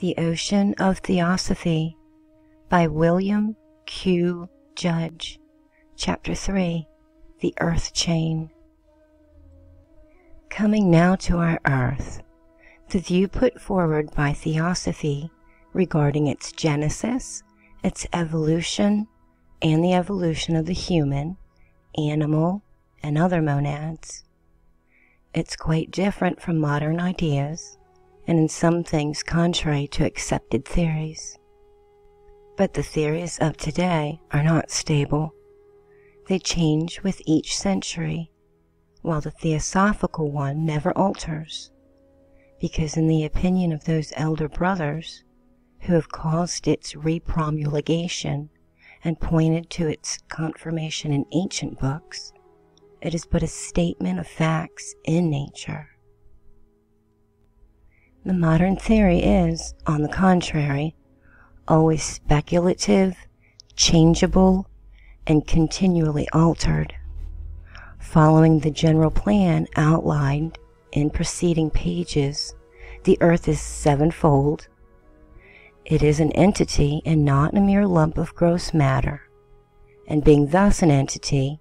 The Ocean of Theosophy by William Q. Judge. Chapter 3, The Earth Chain. Coming now to our Earth, the view put forward by Theosophy regarding its genesis, its evolution, and the evolution of the human, animal, and other monads. It's quite different from modern ideas, and in some things contrary to accepted theories. But the theories of today are not stable. They change with each century, while the Theosophical one never alters, because in the opinion of those elder brothers who have caused its repromulgation and pointed to its confirmation in ancient books, it is but a statement of facts in nature. The modern theory is, on the contrary, always speculative, changeable, and continually altered. Following the general plan outlined in preceding pages, the Earth is sevenfold. It is an entity and not a mere lump of gross matter, and being thus an entity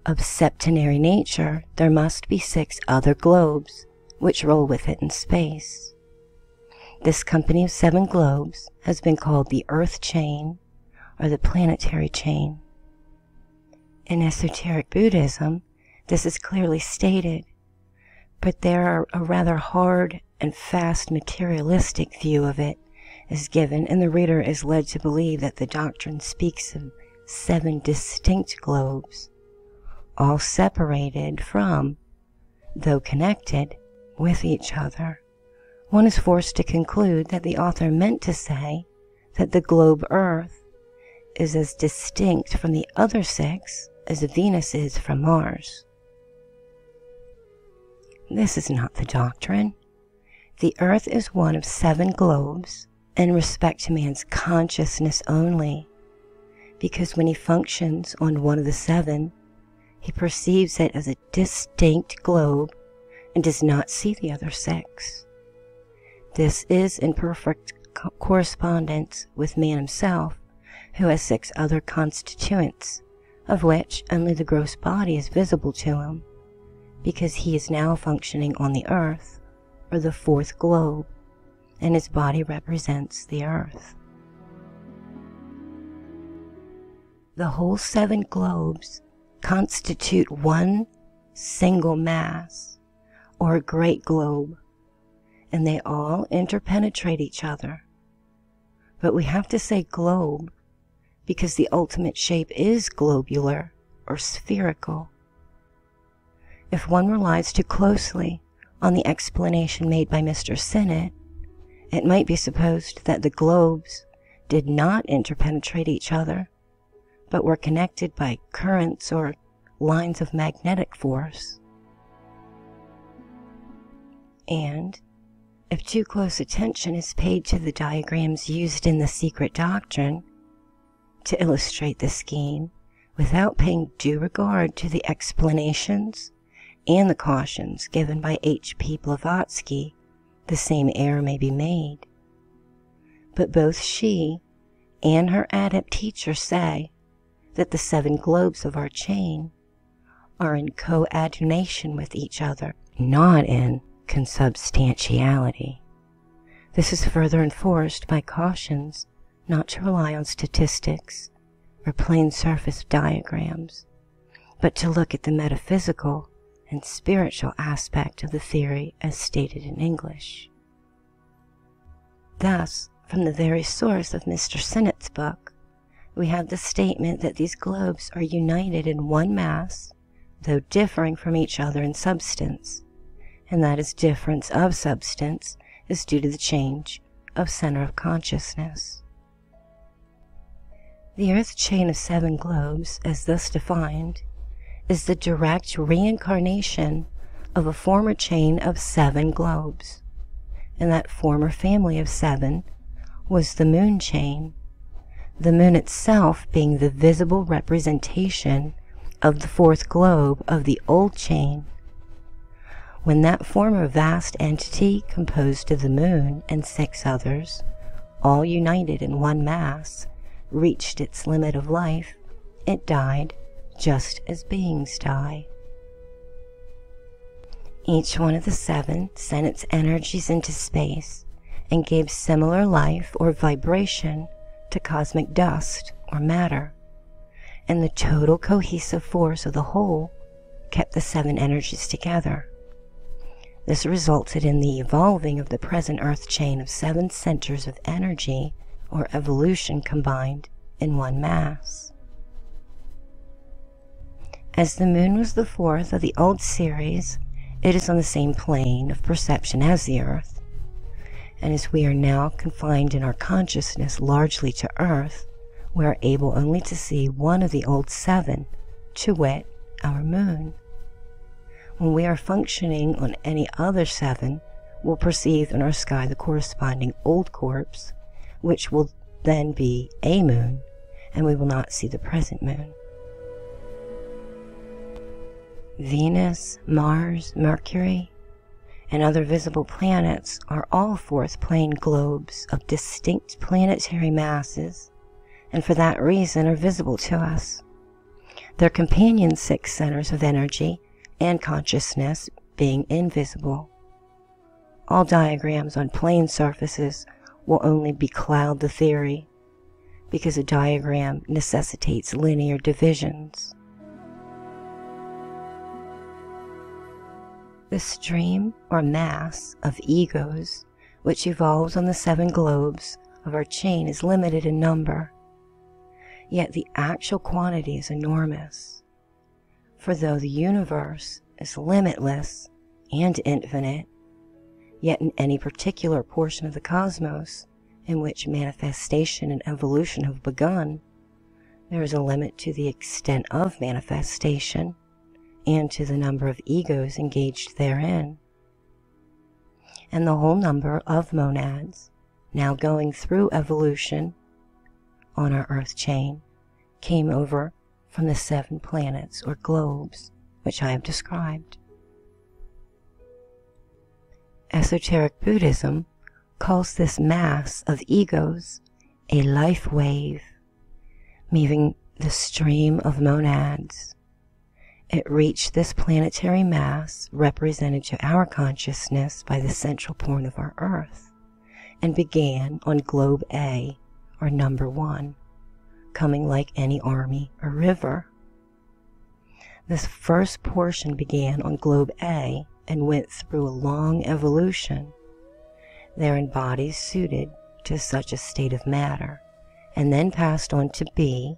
of septenary nature, there must be 6 other globes which roll with it in space. This company of 7 globes has been called the Earth Chain or the Planetary Chain. In esoteric Buddhism, this is clearly stated, but there a rather hard and fast materialistic view of it is given, and the reader is led to believe that the doctrine speaks of 7 distinct globes, all separated from, though connected, with each other. One is forced to conclude that the author meant to say that the globe Earth is as distinct from the other 6 as Venus is from Mars. This is not the doctrine. The Earth is one of 7 globes in respect to man's consciousness only, because when he functions on one of the 7, he perceives it as a distinct globe and does not see the other 6. This is in perfect correspondence with man himself, who has 6 other constituents, of which only the gross body is visible to him, because he is now functioning on the Earth, or the 4th globe, and his body represents the Earth. The whole 7 globes constitute one single mass, or a great globe, and they all interpenetrate each other. But we have to say globe because the ultimate shape is globular or spherical. If one relies too closely on the explanation made by Mr. Sinnett, it might be supposed that the globes did not interpenetrate each other, but were connected by currents or lines of magnetic force. And if too close attention is paid to the diagrams used in the secret doctrine to illustrate the scheme, without paying due regard to the explanations and the cautions given by H.P. Blavatsky, the same error may be made. But both she and her adept teacher say that the 7 globes of our chain are in coordination with each other, not in consubstantiality. This is further enforced by cautions not to rely on statistics or plain surface diagrams, but to look at the metaphysical and spiritual aspect of the theory as stated in English. Thus, from the very source of Mr. Sinnett's book, we have the statement that these globes are united in one mass, though differing from each other in substance, and that is difference of substance is due to the change of center of consciousness. The Earth chain of 7 globes, as thus defined, is the direct reincarnation of a former chain of 7 globes, and that former family of 7 was the moon chain, the moon itself being the visible representation of the 4th globe of the old chain. When that former vast entity composed of the moon and 6 others, all united in one mass, reached its limit of life, it died just as beings die. Each one of the 7 sent its energies into space and gave similar life or vibration to cosmic dust or matter, and the total cohesive force of the whole kept the 7 energies together. This resulted in the evolving of the present Earth chain of 7 centers of energy or evolution combined in one mass. As the moon was the 4th of the old series, it is on the same plane of perception as the Earth, and as we are now confined in our consciousness largely to Earth, we are able only to see one of the old 7, to wit, our moon. When we are functioning on any other 7, we'll perceive in our sky the corresponding old corpse, which will then be a moon, and we will not see the present moon. Venus, Mars, Mercury, and other visible planets are all 4th plane globes of distinct planetary masses, and for that reason are visible to us. Their companion 6 centers of energy and consciousness being invisible. All diagrams on plane surfaces will only becloud the theory, because a diagram necessitates linear divisions. The stream or mass of egos which evolves on the 7 globes of our chain is limited in number, yet the actual quantity is enormous. For though the universe is limitless and infinite, yet in any particular portion of the cosmos in which manifestation and evolution have begun, there is a limit to the extent of manifestation and to the number of egos engaged therein. And the whole number of monads now going through evolution on our Earth chain came over from the 7 planets or globes which I have described. Esoteric Buddhism calls this mass of egos a life wave, meaning the stream of monads. It reached this planetary mass represented to our consciousness by the central point of our Earth, and began on Globe A, or number 1, coming like any army or river. This first portion began on Globe A and went through a long evolution, there in bodies suited to such a state of matter, and then passed on to B,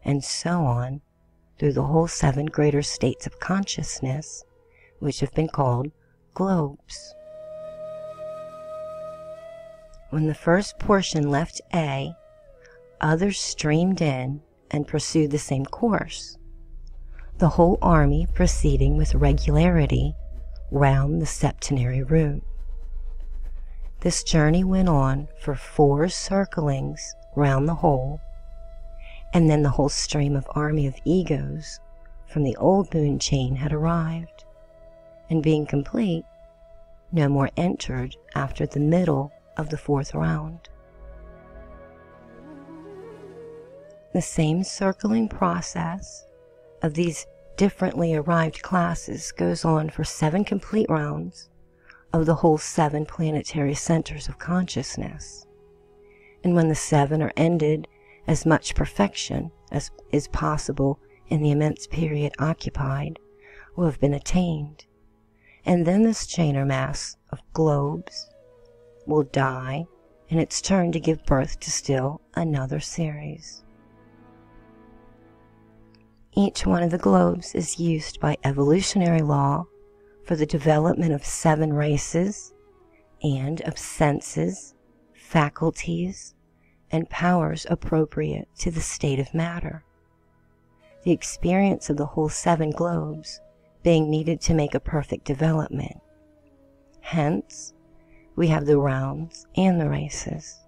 and so on through the whole 7 greater states of consciousness, which have been called globes. When the first portion left A, others streamed in and pursued the same course, the whole army proceeding with regularity round the septenary route. This journey went on for 4 circlings round the whole, and then the whole stream of army of egos from the old moon chain had arrived, and being complete, no more entered after the middle of the 4th round. The same circling process of these differently arrived classes goes on for 7 complete rounds of the whole 7 planetary centers of consciousness, and when the 7 are ended, as much perfection as is possible in the immense period occupied will have been attained, and then this chain or mass of globes will die in its turn to give birth to still another series. Each one of the globes is used by evolutionary law for the development of 7 races and of senses, faculties, and powers appropriate to the state of matter, the experience of the whole 7 globes being needed to make a perfect development. Hence, we have the rounds and the races.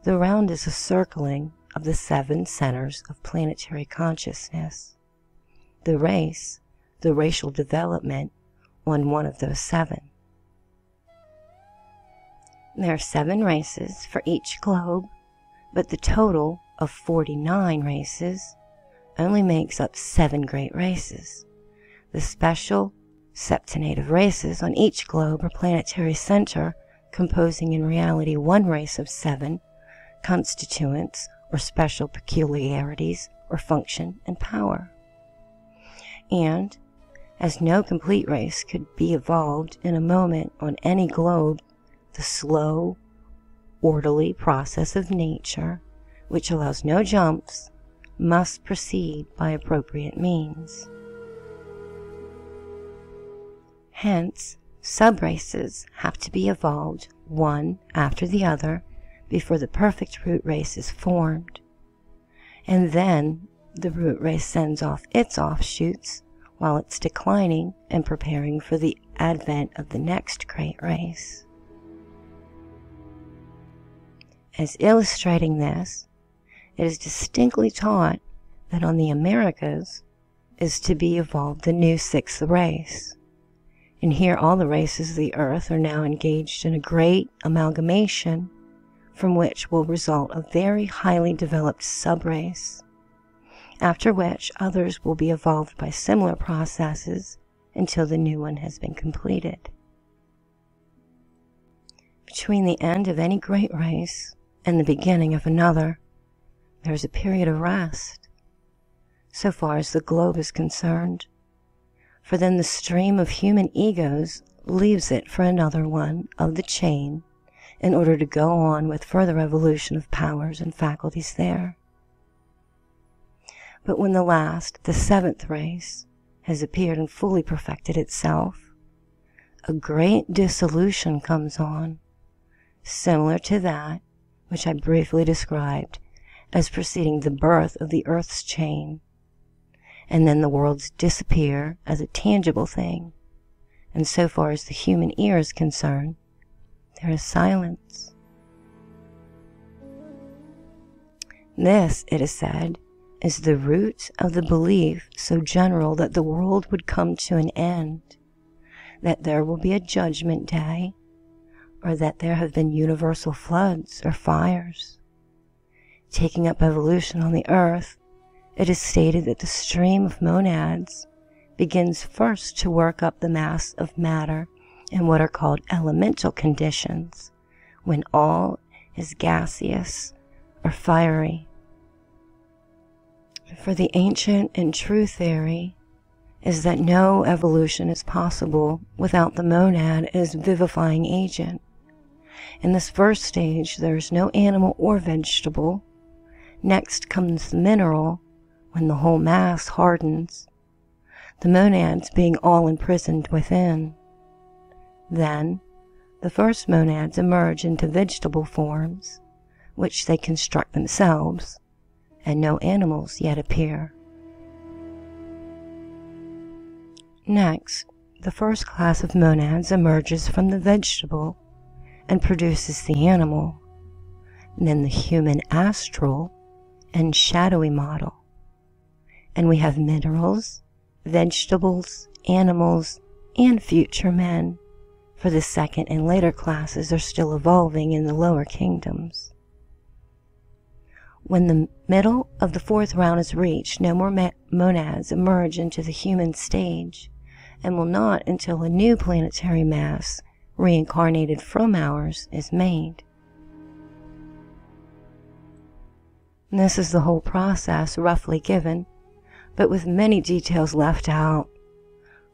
The round is a circling of the 7 centers of planetary consciousness. The race, the racial development, on one of those 7. There are 7 races for each globe, but the total of 49 races only makes up 7 great races. The special septinative races on each globe or planetary center, composing in reality one race of 7 constituents or special peculiarities or function and power. And as no complete race could be evolved in a moment on any globe, the slow, orderly process of nature, which allows no jumps, must proceed by appropriate means. Hence, subraces have to be evolved one after the other before the perfect root race is formed. And then the root race sends off its offshoots while it's declining and preparing for the advent of the next great race. As illustrating this, it is distinctly taught that on the Americas is to be evolved the new 6th race. And here all the races of the earth are now engaged in a great amalgamation from which will result a very highly developed subrace, after which others will be evolved by similar processes until the new one has been completed. Between the end of any great race and the beginning of another, there is a period of rest, so far as the globe is concerned, for then the stream of human egos leaves it for another one of the chain in order to go on with further evolution of powers and faculties there. But when the last, the 7th race, has appeared and fully perfected itself, a great dissolution comes on, similar to that which I briefly described as preceding the birth of the earth's chain, and then the worlds disappear as a tangible thing, and so far as the human ear is concerned, there is silence. This, it is said, is the root of the belief so general that the world would come to an end, that there will be a judgment day, or that there have been universal floods or fires. Taking up evolution on the earth, it is stated that the stream of monads begins first to work up the mass of matter in what are called elemental conditions, when all is gaseous or fiery. For the ancient and true theory is that no evolution is possible without the monad as vivifying agent. In this first stage, there is no animal or vegetable. Next comes the mineral, when the whole mass hardens, the monads being all imprisoned within. Then, the first monads emerge into vegetable forms, which they construct themselves, and no animals yet appear. Next, the first class of monads emerges from the vegetable and produces the animal, and then the human astral and shadowy model. And we have minerals, vegetables, animals, and future men, for the second and later classes are still evolving in the lower kingdoms. When the middle of the 4th round is reached, no more monads emerge into the human stage, and will not until a new planetary mass, reincarnated from ours, is made. And this is the whole process roughly given, but with many details left out,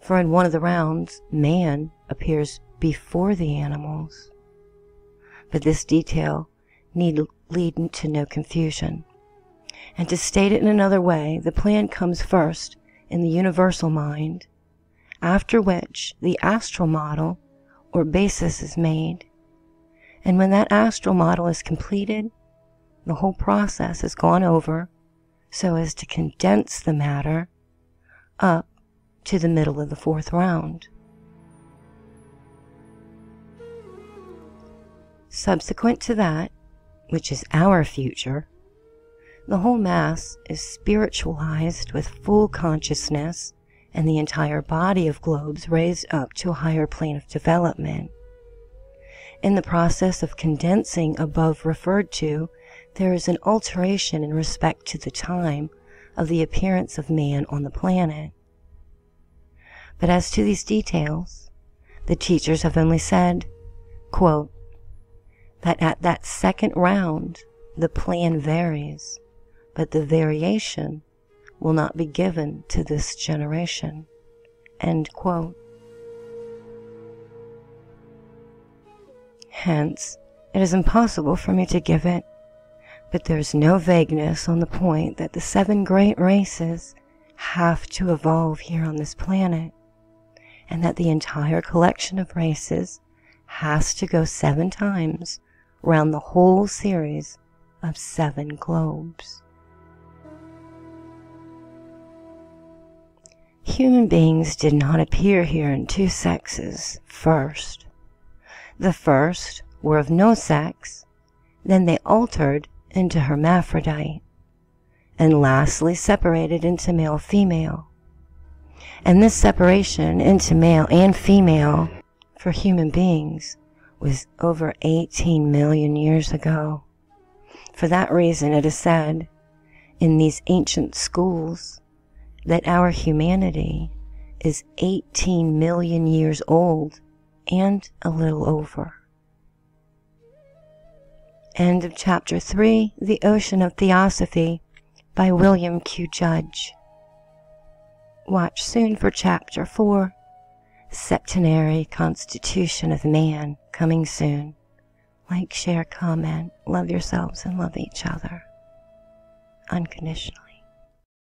for in one of the rounds, man appears before the animals. But this detail need lead to no confusion. And to state it in another way, the plan comes first in the universal mind, after which the astral model or basis is made. And when that astral model is completed, the whole process has gone over so as to condense the matter up to the middle of the 4th round. Subsequent to that, which is our future, the whole mass is spiritualized with full consciousness and the entire body of globes raised up to a higher plane of development. In the process of condensing above referred to, there is an alteration in respect to the time of the appearance of man on the planet. But as to these details, the teachers have only said, quote, that at that second round the plan varies, but the variation will not be given to this generation. End quote. Hence, it is impossible for me to give it, but there is no vagueness on the point that the 7 great races have to evolve here on this planet, and that the entire collection of races has to go 7 times round the whole series of 7 globes. Human beings did not appear here in 2 sexes first. The first were of no sex, then they altered into hermaphrodite, and lastly separated into male-female. And this separation into male and female for human beings was over 18 million years ago. For that reason it is said in these ancient schools that our humanity is 18 million years old and a little over. End of Chapter 3, The Ocean of Theosophy, by William Q. Judge. Watch soon for Chapter 4, Septenary Constitution of Man, coming soon. Like, share, comment, love yourselves and love each other unconditionally.